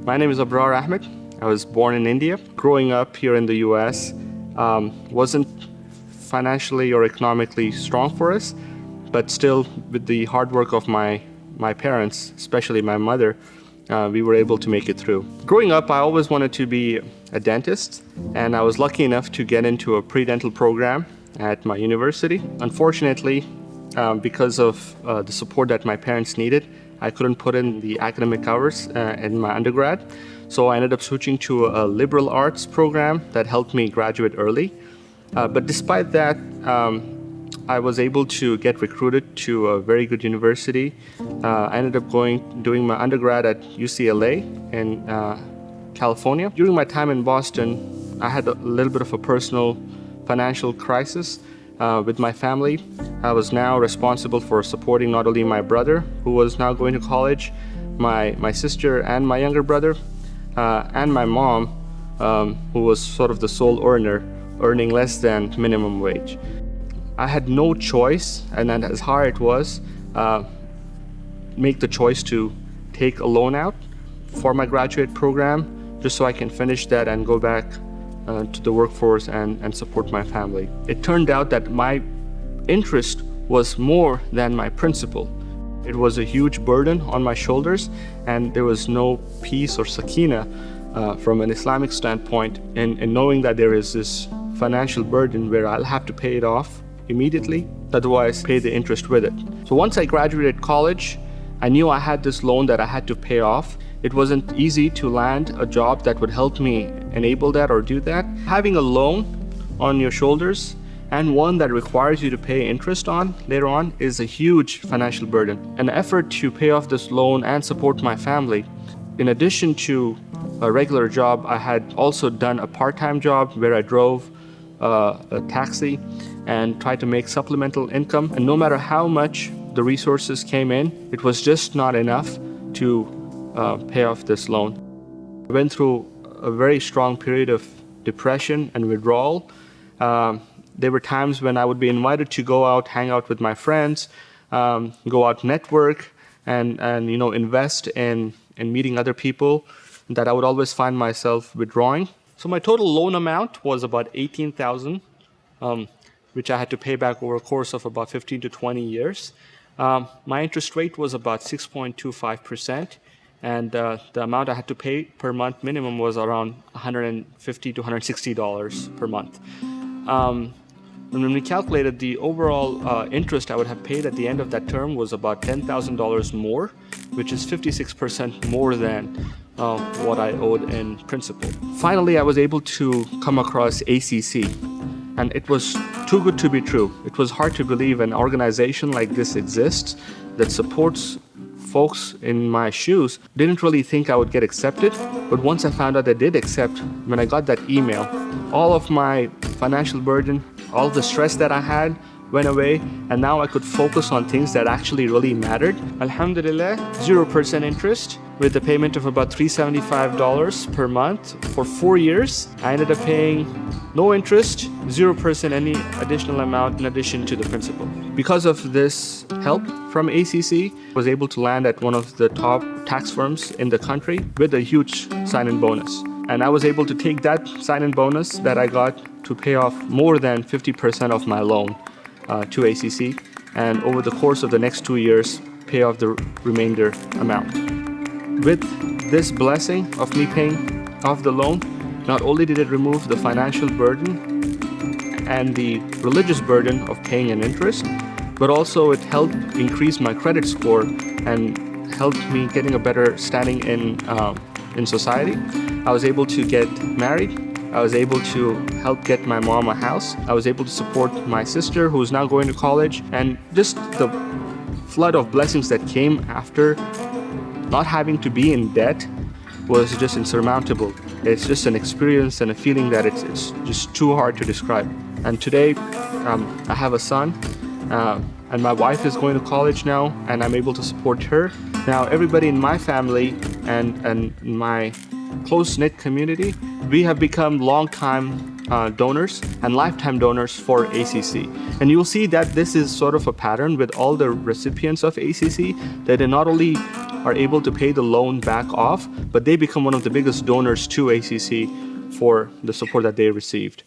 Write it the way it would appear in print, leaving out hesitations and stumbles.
My name is Abrar Ahmed. I was born in India. Growing up here in the US wasn't financially or economically strong for us, but still with the hard work of my parents, especially my mother, we were able to make it through. Growing up, I always wanted to be a dentist, and I was lucky enough to get into a pre-dental program at my university. Unfortunately, because of the support that my parents needed, I couldn't put in the academic hours in my undergrad. So I ended up switching to a liberal arts program that helped me graduate early. But despite that, I was able to get recruited to a very good university. I ended up doing my undergrad at UCLA in California. During my time in Boston, I had a little bit of a personal financial crisis with my family. I was now responsible for supporting not only my brother, who was now going to college, my sister and my younger brother, and my mom, who was sort of the sole earner, earning less than minimum wage. I had no choice, and as hard it was, make the choice to take a loan out for my graduate program, just so I can finish that and go back to the workforce and support my family. It turned out that my interest was more than my principal. It was a huge burden on my shoulders, and there was no peace or sakina from an Islamic standpoint in knowing that there is this financial burden where I'll have to pay it off immediately, otherwise pay the interest with it. So once I graduated college, I knew I had this loan that I had to pay off. It wasn't easy to land a job that would help me enable that or do that. Having a loan on your shoulders and one that requires you to pay interest on later on is a huge financial burden. An effort to pay off this loan and support my family. In addition to a regular job, I had also done a part-time job where I drove a taxi and tried to make supplemental income. And no matter how much the resources came in, it was just not enough to pay off this loan. I went through a very strong period of depression and withdrawal. There were times when I would be invited to go out, hang out with my friends, go out network, and invest in meeting other people, that I would always find myself withdrawing. So my total loan amount was about $18,000, which I had to pay back over a course of about 15 to 20 years. My interest rate was about 6.25%, and the amount I had to pay per month minimum was around $150 to $160 per month. And when we calculated the overall interest I would have paid at the end of that term was about $10,000 more, which is 56% more than what I owed in principal. Finally, I was able to come across ACC, and it was too good to be true. It was hard to believe an organization like this exists that supports folks in my shoes. Didn't really think I would get accepted, but once I found out they did accept, when I got that email, all of my financial burden, all the stress that I had went away, and now I could focus on things that actually really mattered. Alhamdulillah, 0% interest with the payment of about $375 per month for 4 years. I ended up paying no interest, 0% any additional amount in addition to the principal. Because of this help from ACC, I was able to land at one of the top tax firms in the country with a huge sign-in bonus. And I was able to take that sign-in bonus that I got to pay off more than 50% of my loan to ACC, and over the course of the next 2 years, pay off the remainder amount. With this blessing of me paying off the loan, not only did it remove the financial burden and the religious burden of paying an interest, but also it helped increase my credit score and helped me getting a better standing in society. I was able to get married. I was able to help get my mom a house. I was able to support my sister, who is now going to college, and just the flood of blessings that came after not having to be in debt was just insurmountable. It's just an experience and a feeling that it's just too hard to describe. And today, I have a son, and my wife is going to college now, and I'm able to support her. Now, everybody in my family and my close-knit community, we have become long-time donors and lifetime donors for ACC. And you'll see that this is sort of a pattern with all the recipients of ACC, that they not only are able to pay the loan back off, but they become one of the biggest donors to ACC for the support that they received.